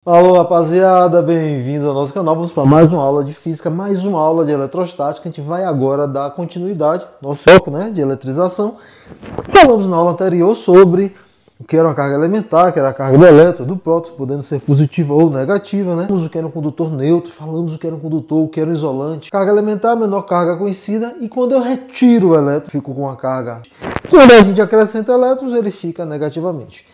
Alô rapaziada, bem-vindos ao nosso canal. Vamos para mais uma aula de física, mais uma aula de eletrostática. A gente vai agora dar continuidade ao nosso foco, de eletrização. Falamos na aula anterior sobre o que era uma carga elementar, que era a carga do elétron, do próton, podendo ser positiva ou negativa, Falamos o que era um condutor neutro, falamos o que era um condutor, o que era um isolante. Carga elementar, a menor carga conhecida, e quando eu retiro o elétron, fico com uma carga. Quando a gente acrescenta elétrons, ele fica negativamente.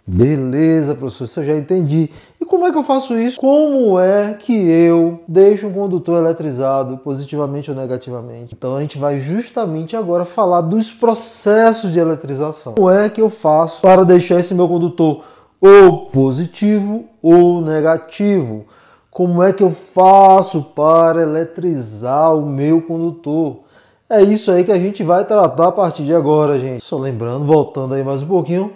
Beleza, professor, isso eu já entendi. E como é que eu faço isso? Como é que eu deixo um condutor eletrizado positivamente ou negativamente? Então a gente vai justamente agora falar dos processos de eletrização. Como é que eu faço para deixar esse meu condutor ou positivo ou negativo? Como é que eu faço para eletrizar o meu condutor? É isso aí que a gente vai tratar a partir de agora, gente. Só lembrando, voltando aí mais um pouquinho,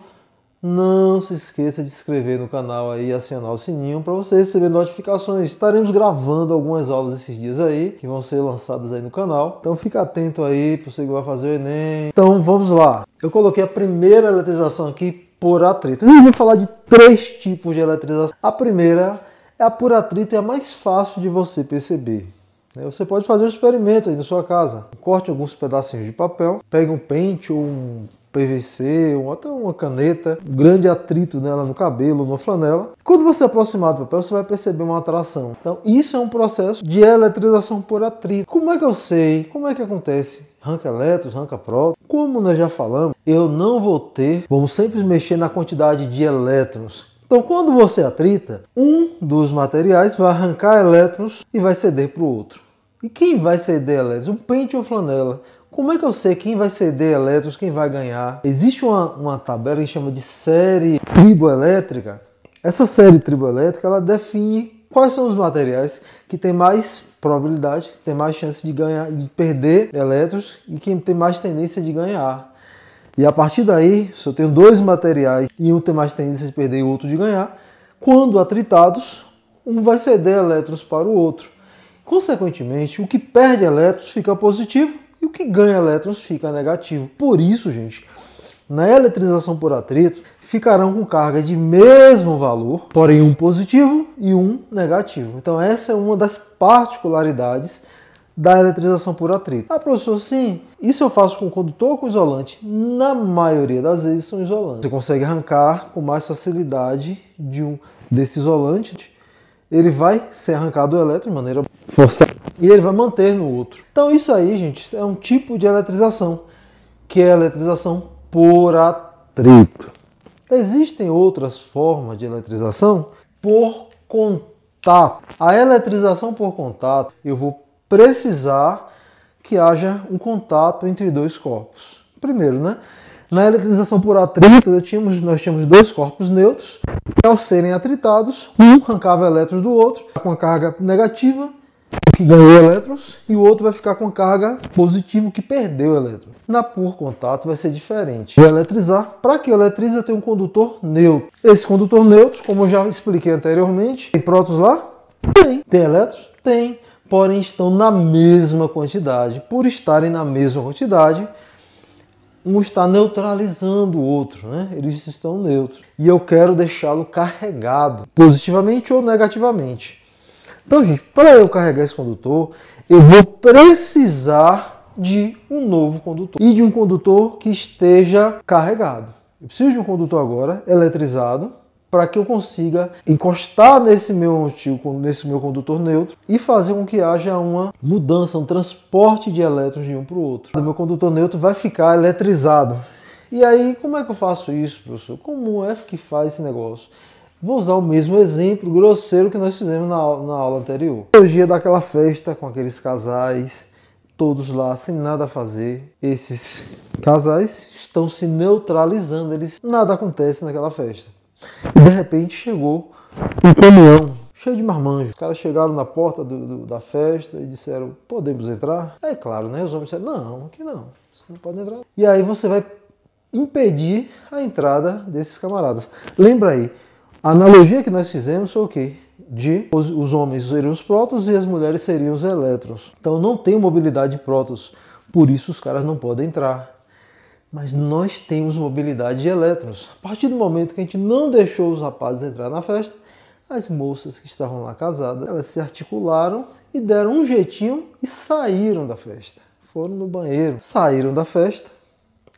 não se esqueça de se inscrever no canal aí e acionar o sininho para você receber notificações. Estaremos gravando algumas aulas esses dias aí, que vão ser lançadas aí no canal. Então fica atento aí para você que vai fazer o Enem. Então vamos lá. Eu coloquei a primeira eletrização aqui por atrito. Eu vou falar de 3 tipos de eletrização. A primeira é a por atrito, é a mais fácil de você perceber. Você pode fazer um experimento aí na sua casa. Corte alguns pedacinhos de papel, pegue um pente ou um PVC, ou até uma caneta, um grande atrito nela no cabelo, numa flanela. Quando você aproximar do papel, você vai perceber uma atração. Então, isso é um processo de eletrização por atrito. Como é que eu sei? Como é que acontece? Arranca elétrons, arranca prótons. Como nós já falamos, eu não vou ter, vamos sempre mexer na quantidade de elétrons. Então, quando você atrita, um dos materiais vai arrancar elétrons e vai ceder para o outro. E quem vai ceder elétrons? Um pente ou flanela? Como é que eu sei quem vai ceder elétrons, quem vai ganhar? Existe uma tabela que chama de série triboelétrica. Essa série triboelétrica, ela define quais são os materiais que têm mais probabilidade, que têm mais chance de ganhar, de perder elétrons, e quem tem mais tendência de ganhar. E a partir daí, se eu tenho 2 materiais e um tem mais tendência de perder e o outro de ganhar, quando atritados, um vai ceder elétrons para o outro. Consequentemente, o que perde elétrons fica positivo e o que ganha elétrons fica negativo. Por isso, gente, na eletrização por atrito, ficarão com carga de mesmo valor, porém um positivo e um negativo. Então essa é uma das particularidades da eletrização por atrito. Ah, professor, sim, isso eu faço com condutor ou com isolante? Na maioria das vezes são isolantes. Você consegue arrancar com mais facilidade desse isolante. Ele vai ser arrancado do elétron de maneira forçada e ele vai manter no outro. Então isso aí, gente, é um tipo de eletrização, que é a eletrização por atrito. Existem outras formas de eletrização por contato. A eletrização por contato, eu vou precisar que haja um contato entre 2 corpos. Primeiro, na eletrização por atrito, nós tínhamos 2 corpos neutros, e ao serem atritados, um arrancava elétrons do outro, com a carga negativa, o que ganhou elétrons, e o outro vai ficar com a carga positiva, o que perdeu elétrons. Na por contato vai ser diferente. Vou eletrizar. Para que eu eletrize, eu tenho um condutor neutro. Esse condutor neutro, como eu já expliquei anteriormente, tem prótons lá? Tem. Tem elétrons? Tem. Porém, estão na mesma quantidade. Por estarem na mesma quantidade, um está neutralizando o outro, Eles estão neutros. E eu quero deixá-lo carregado, positivamente ou negativamente. Então, gente, para eu carregar esse condutor, eu vou precisar de um novo condutor. E de um condutor que esteja carregado. Eu preciso de um condutor agora, eletrizado, para que eu consiga encostar nesse meu condutor neutro e fazer com que haja uma mudança, um transporte de elétrons de um para o outro. O meu condutor neutro vai ficar eletrizado. E aí, como é que eu faço isso, professor? Como é que faz esse negócio? Vou usar o mesmo exemplo grosseiro que nós fizemos na aula anterior. Hoje é daquela festa com aqueles casais, todos lá sem nada a fazer. Esses casais estão se neutralizando, nada acontece naquela festa. E de repente chegou um caminhão cheio de marmanjos. Os caras chegaram na porta da festa e disseram: podemos entrar? É claro, Os homens disseram: não, aqui não, você não pode entrar. E aí você vai impedir a entrada desses camaradas. Lembra aí, a analogia que nós fizemos foi o quê? Os homens seriam os prótons e as mulheres seriam os elétrons. Então não tem mobilidade de prótons, por isso os caras não podem entrar. Mas nós temos mobilidade de elétrons. A partir do momento que a gente não deixou os rapazes entrar na festa, as moças que estavam lá casadas, elas se articularam e deram um jeitinho e saíram da festa. Foram no banheiro, saíram da festa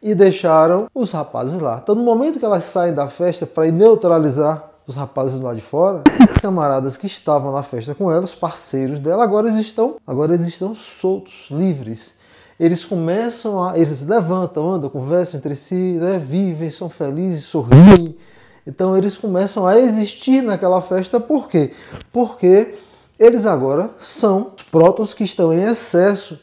e deixaram os rapazes lá. Então, no momento que elas saem da festa para ir neutralizar os rapazes lá de fora, os camaradas que estavam na festa com elas, parceiros dela, agora eles estão soltos, livres. Eles eles levantam, andam, conversam entre si, né, vivem, são felizes, sorriem. Então eles começam a existir naquela festa. Por quê? Porque eles agora são os prótons que estão em excesso.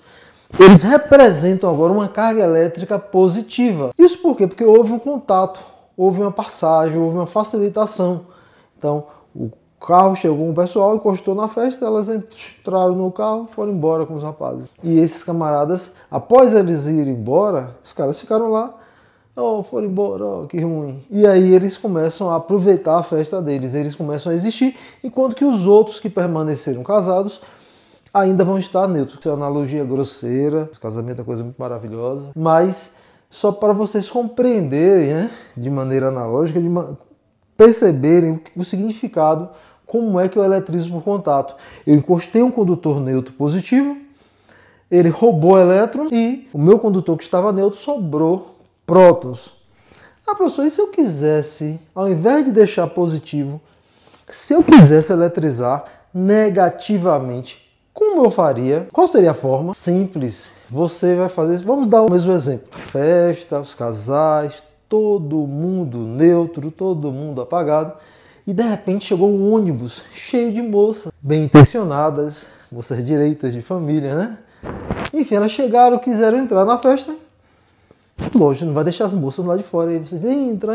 Eles representam agora uma carga elétrica positiva. Isso por quê? Porque houve um contato, houve uma passagem, houve uma facilitação. Então, o carro chegou com o pessoal, encostou na festa, elas entraram no carro e foram embora com os rapazes. E esses camaradas, após eles irem embora, os caras ficaram lá, foram embora, que ruim. E aí eles começam a aproveitar a festa deles, eles começam a existir, enquanto que os outros que permaneceram casados ainda vão estar neutros. Isso é uma analogia grosseira, o casamento é uma coisa muito maravilhosa, mas só para vocês compreenderem, né, de maneira analógica, perceberem o significado, como é que eu eletrizo por contato. Eu encostei um condutor neutro positivo, ele roubou elétrons e o meu condutor que estava neutro sobrou prótons. Professor, e se eu quisesse, ao invés de deixar positivo, se eu quisesse eletrizar negativamente, como eu faria? Qual seria a forma? Simples. Você vai fazer isso. Vamos dar o mesmo exemplo. Festa, os casais, todo mundo neutro, todo mundo apagado. E de repente chegou um ônibus cheio de moças bem intencionadas, moças direitas de família, né? Enfim, elas chegaram, quiseram entrar na festa. Lógico, não vai deixar as moças lá de fora. Aí vocês, entra.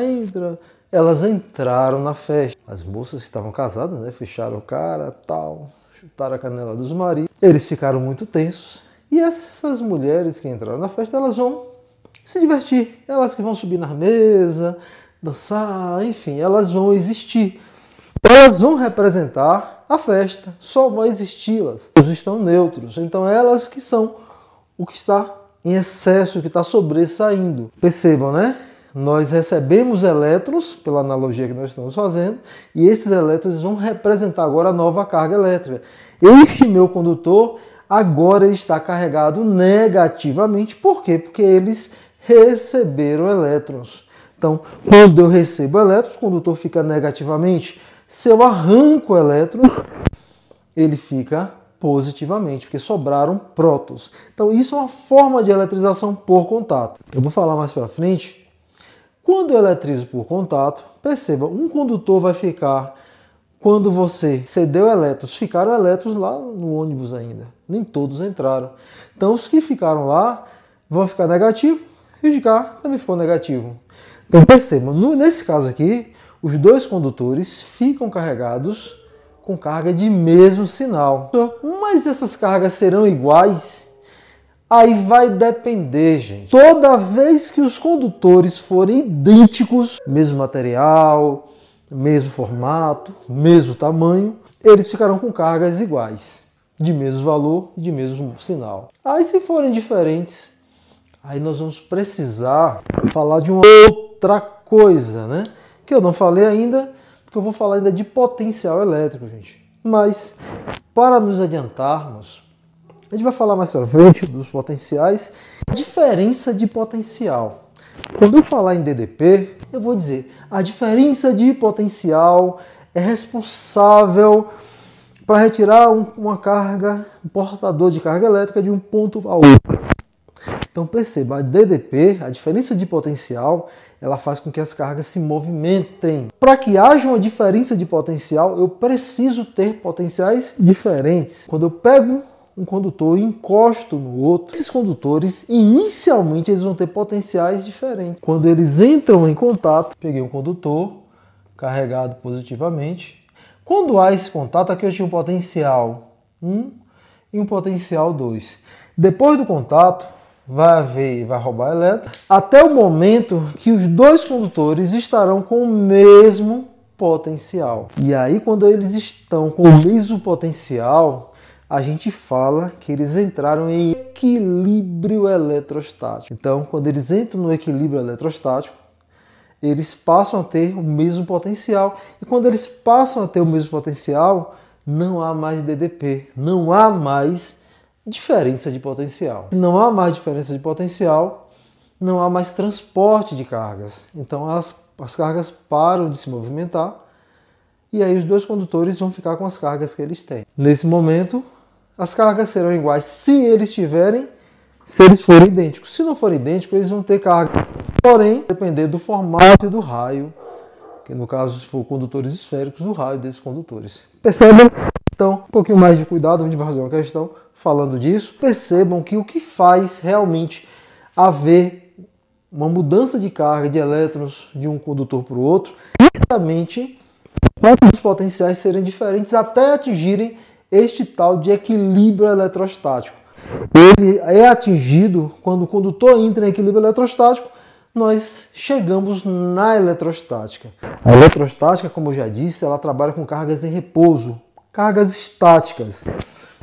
Elas entraram na festa. As moças que estavam casadas, né? Fecharam o cara, tal, chutaram a canela dos maridos. Eles ficaram muito tensos. E essas mulheres que entraram na festa, elas vão se divertir. Elas que vão subir na mesa, dançar, enfim, elas vão existir. Elas vão representar a festa, só vão existi-las. Eles estão neutros, então elas que são o que está em excesso, o que está sobressaindo. Percebam, né? Nós recebemos elétrons, pela analogia que nós estamos fazendo, e esses elétrons vão representar agora a nova carga elétrica. Este meu condutor agora está carregado negativamente. Por quê? Porque eles receberam elétrons. Então, quando eu recebo elétrons, o condutor fica negativamente. Se eu arranco o elétron, ele fica positivamente, porque sobraram prótons. Então, isso é uma forma de eletrização por contato. Eu vou falar mais para frente. Quando eu eletrizo por contato, perceba, um condutor vai ficar, quando você cedeu elétrons, ficaram elétrons lá no ônibus ainda. Nem todos entraram. Então, os que ficaram lá vão ficar negativos e o de cá também ficou negativo. Então, perceba, nesse caso aqui, os dois condutores ficam carregados com carga de mesmo sinal. Mas essas cargas serão iguais? Aí vai depender, gente. Toda vez que os condutores forem idênticos, mesmo material, mesmo formato, mesmo tamanho, eles ficarão com cargas iguais, de mesmo valor e de mesmo sinal. Aí se forem diferentes, aí nós vamos precisar falar de uma outra coisa, né? Que eu não falei ainda, porque eu vou falar ainda de potencial elétrico, gente. Mas, para nos adiantarmos, a gente vai falar mais para frente dos potenciais. Diferença de potencial. Quando eu falar em DDP, eu vou dizer, a diferença de potencial é responsável para retirar uma carga, um portador de carga elétrica de um ponto ao outro. Então perceba, a DDP, a diferença de potencial, ela faz com que as cargas se movimentem. Para que haja uma diferença de potencial, eu preciso ter potenciais diferentes. Quando eu pego um condutor e encosto no outro, esses condutores, inicialmente, eles vão ter potenciais diferentes. Quando eles entram em contato, peguei um condutor carregado positivamente. Quando há esse contato, aqui eu tinha um potencial 1 e um potencial 2. Depois do contato, vai roubar elétron, até o momento que os dois condutores estarão com o mesmo potencial. E aí, quando eles estão com o mesmo potencial, a gente fala que eles entraram em equilíbrio eletrostático. Então, quando eles entram no equilíbrio eletrostático, eles passam a ter o mesmo potencial. E quando eles passam a ter o mesmo potencial, não há mais DDP, não há mais diferença de potencial. Se não há mais diferença de potencial, não há mais transporte de cargas. Então as cargas param de se movimentar e aí os dois condutores vão ficar com as cargas que eles têm. Nesse momento, as cargas serão iguais se eles forem idênticos. Se não forem idênticos, eles vão ter carga. Porém, depender do formato e do raio, que no caso, se for condutores esféricos, do raio desses condutores. Percebam? Então, um pouquinho mais de cuidado, a gente vai fazer uma questão falando disso. Percebam que o que faz realmente haver uma mudança de carga de elétrons de um condutor para o outro, é justamente os potenciais serem diferentes até atingirem este tal de equilíbrio eletrostático. Ele é atingido quando o condutor entra em equilíbrio eletrostático, nós chegamos na eletrostática. A eletrostática, como eu já disse, ela trabalha com cargas em repouso, cargas estáticas.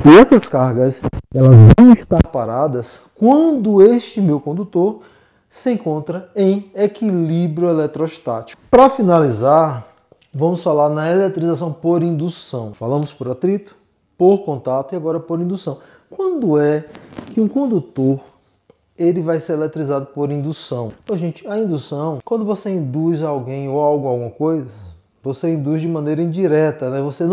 E essas cargas, elas vão estar paradas quando este meu condutor se encontra em equilíbrio eletrostático. Para finalizar, vamos falar na eletrização por indução. Falamos por atrito, por contato e agora por indução. Quando é que um condutor ele vai ser eletrizado por indução? Então, gente, a indução, quando você induz alguém ou algo, alguma coisa, você induz de maneira indireta, né? Você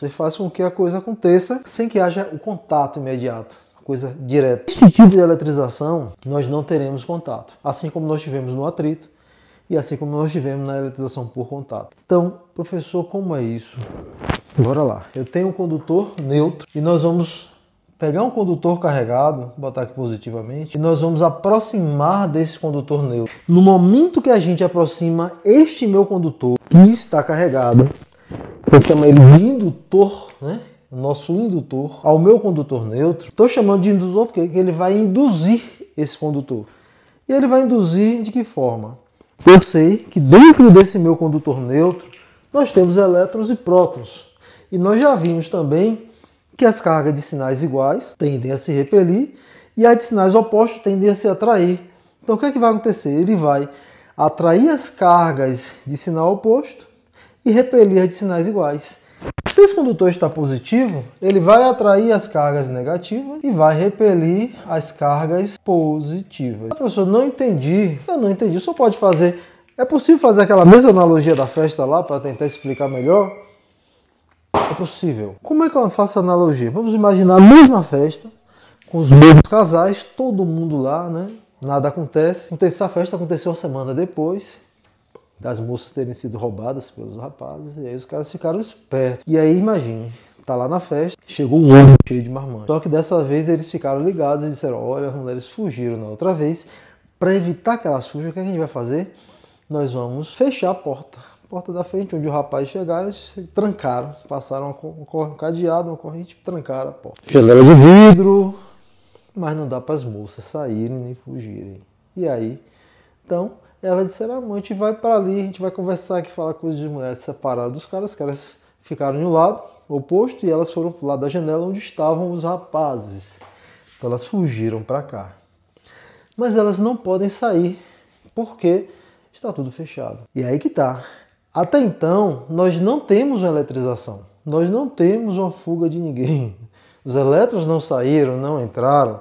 faz com que a coisa aconteça sem que haja o contato imediato, coisa direta. Esse tipo de eletrização, nós não teremos contato, assim como nós tivemos no atrito e assim como nós tivemos na eletrização por contato. Então, professor, como é isso? Bora lá. Eu tenho um condutor neutro e nós vamos pegar um condutor carregado, botar aqui positivamente, e nós vamos aproximar desse condutor neutro. No momento que a gente aproxima este meu condutor, que está carregado, eu chamo ele de indutor, né? O nosso indutor, ao meu condutor neutro. Estou chamando de indutor porque ele vai induzir esse condutor. E ele vai induzir de que forma? Eu sei que dentro desse meu condutor neutro, nós temos elétrons e prótons. E nós já vimos também que as cargas de sinais iguais tendem a se repelir e as de sinais opostos tendem a se atrair. Então o que é que vai acontecer? Ele vai atrair as cargas de sinal oposto e repelir as de sinais iguais. Se esse condutor está positivo, ele vai atrair as cargas negativas e vai repelir as cargas positivas. Professor, não entendi. Eu não entendi. Só pode fazer. É possível fazer aquela mesma analogia da festa lá para tentar explicar melhor? É possível. Como é que eu faço a analogia? Vamos imaginar a mesma festa, com os mesmos casais, todo mundo lá, né? Nada acontece. Essa festa aconteceu uma semana depois das moças terem sido roubadas pelos rapazes, e aí os caras ficaram espertos. E aí, imagine, tá lá na festa, chegou um ônibus cheio de marmanjos. Só que dessa vez eles ficaram ligados e disseram, olha, as mulheres fugiram na outra vez. Para evitar que elas fujam, o que a gente vai fazer? Nós vamos fechar a porta da frente, onde o rapaz chegaram, eles se trancaram, passaram um cadeado, uma corrente, trancaram a porta. Janela de vidro, mas não dá para as moças saírem nem fugirem. E aí, então, ela disseram, a gente vai para ali, a gente vai conversar aqui, falar coisas de mulheres separadas dos caras, os caras ficaram de um lado, oposto, e elas foram para o lado da janela onde estavam os rapazes. Então elas fugiram para cá. Mas elas não podem sair, porque está tudo fechado. E aí que tá. Até então, nós não temos uma eletrização. Nós não temos uma fuga de ninguém. Os elétrons não saíram, não entraram.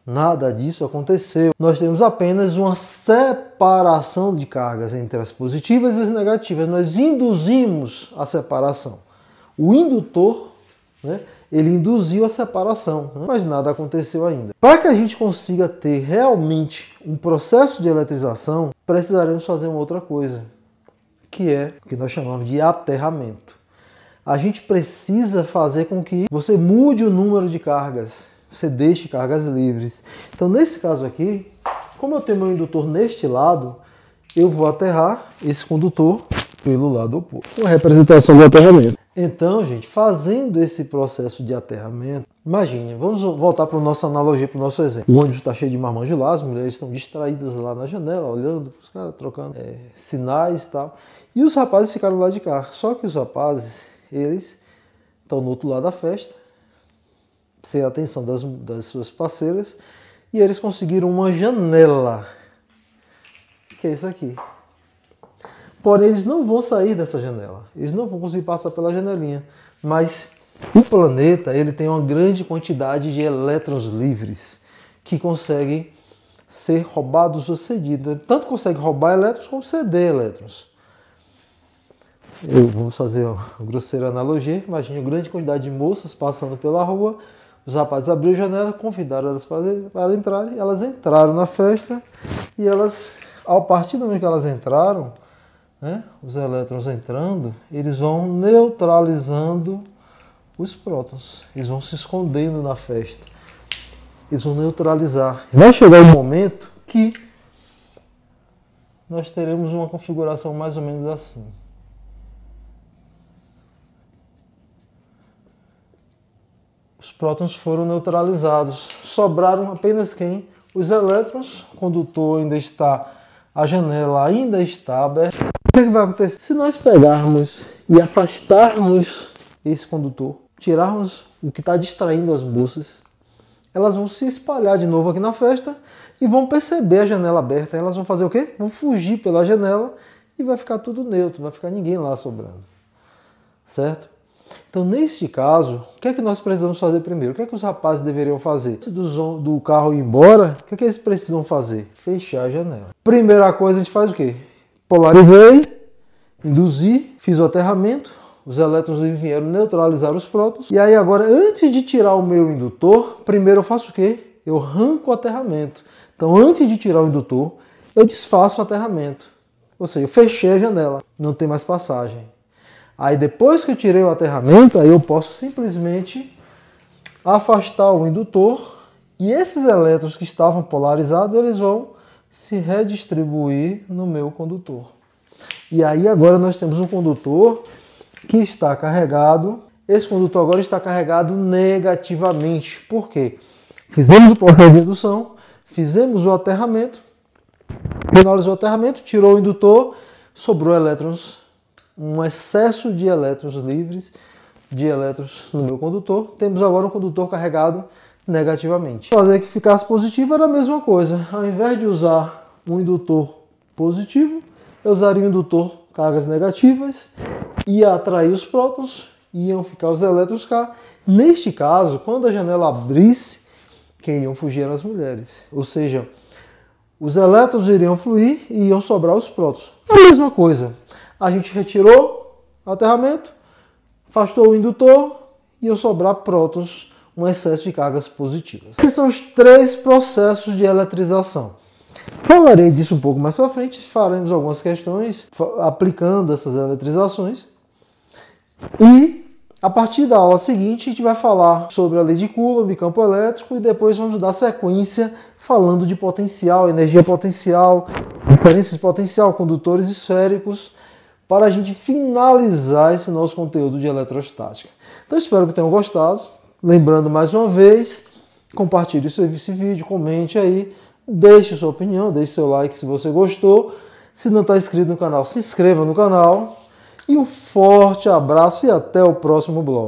Nada disso aconteceu. Nós temos apenas uma separação de cargas entre as positivas e as negativas. Nós induzimos a separação. O indutor, né, ele induziu a separação, né, mas nada aconteceu ainda. Para que a gente consiga ter realmente um processo de eletrização, precisaremos fazer uma outra coisa, que é o que nós chamamos de aterramento. A gente precisa fazer com que você mude o número de cargas, você deixe cargas livres. Então, nesse caso aqui, como eu tenho meu indutor neste lado, eu vou aterrar esse condutor pelo lado oposto. Uma representação do aterramento. Então, gente, fazendo esse processo de aterramento, imagine, vamos voltar para a nossa analogia, para o nosso exemplo. O ônibus está cheio de marmanjos lá, as mulheres estão distraídas lá na janela, olhando para os caras, trocando sinais e tal. E os rapazes ficaram lá de cá. Só que os rapazes, eles estão no outro lado da festa, sem a atenção das suas parceiras, e eles conseguiram uma janela, que é isso aqui. Porém, eles não vão sair dessa janela. Eles não vão conseguir passar pela janelinha. Mas o planeta, ele tem uma grande quantidade de elétrons livres que conseguem ser roubados ou cedidos. Tanto consegue roubar elétrons como ceder elétrons. Vamos fazer uma grosseira analogia. Imagine uma grande quantidade de moças passando pela rua. Os rapazes abriram a janela, convidaram elas para entrarem. Elas entraram na festa e elas, a partir do momento que elas entraram, né, os elétrons entrando, eles vão neutralizando os prótons. Eles vão se escondendo na festa. Eles vão neutralizar. Vai chegar um momento que nós teremos uma configuração mais ou menos assim. Os prótons foram neutralizados. Sobraram apenas quem? Os elétrons. O condutor ainda está, a janela ainda está aberta. O que vai acontecer? Se nós pegarmos e afastarmos esse condutor, tirarmos o que está distraindo as moças, elas vão se espalhar de novo aqui na festa e vão perceber a janela aberta. Elas vão fazer o quê? Vão fugir pela janela e vai ficar tudo neutro, vai ficar ninguém lá sobrando. Certo? Então, neste caso, o que é que nós precisamos fazer primeiro? O que é que os rapazes deveriam fazer? Se do carro ir embora, o que é que eles precisam fazer? Fechar a janela. Primeira coisa, a gente faz o quê? Polarizei, induzi, fiz o aterramento, os elétrons vieram neutralizar os prótons. E aí agora, antes de tirar o meu indutor, primeiro eu faço o quê? Eu arranco o aterramento. Então, antes de tirar o indutor, eu desfaço o aterramento. Ou seja, eu fechei a janela, não tem mais passagem. Aí depois que eu tirei o aterramento, aí eu posso simplesmente afastar o indutor e esses elétrons que estavam polarizados, eles vão se redistribuir no meu condutor. E aí agora nós temos um condutor que está carregado. Esse condutor agora está carregado negativamente. Por quê? Fizemos o processo de indução, fizemos o aterramento, finalizou o aterramento, tirou o indutor, sobrou elétrons, um excesso de elétrons livres, de elétrons no meu condutor. Temos agora um condutor carregado negativamente. Fazer que ficasse positivo era a mesma coisa. Ao invés de usar um indutor positivo, eu usaria um indutor cargas negativas, ia atrair os prótons, iam ficar os elétrons cá. Neste caso, quando a janela abrisse, quem iam fugir eram as mulheres. Ou seja, os elétrons iriam fluir e iam sobrar os prótons. A mesma coisa. A gente retirou o aterramento, afastou o indutor e iam sobrar prótons, um excesso de cargas positivas. Esses são os 3 processos de eletrização. Falarei disso um pouco mais para frente, faremos algumas questões aplicando essas eletrizações. E a partir da aula seguinte a gente vai falar sobre a lei de Coulomb, campo elétrico, e depois vamos dar sequência falando de potencial, energia potencial, diferenças de potencial, condutores esféricos, para a gente finalizar esse nosso conteúdo de eletrostática. Então espero que tenham gostado. Lembrando mais uma vez, compartilhe esse vídeo, comente aí, deixe sua opinião, deixe seu like se você gostou. Se não está inscrito no canal, se inscreva no canal. E um forte abraço e até o próximo blog.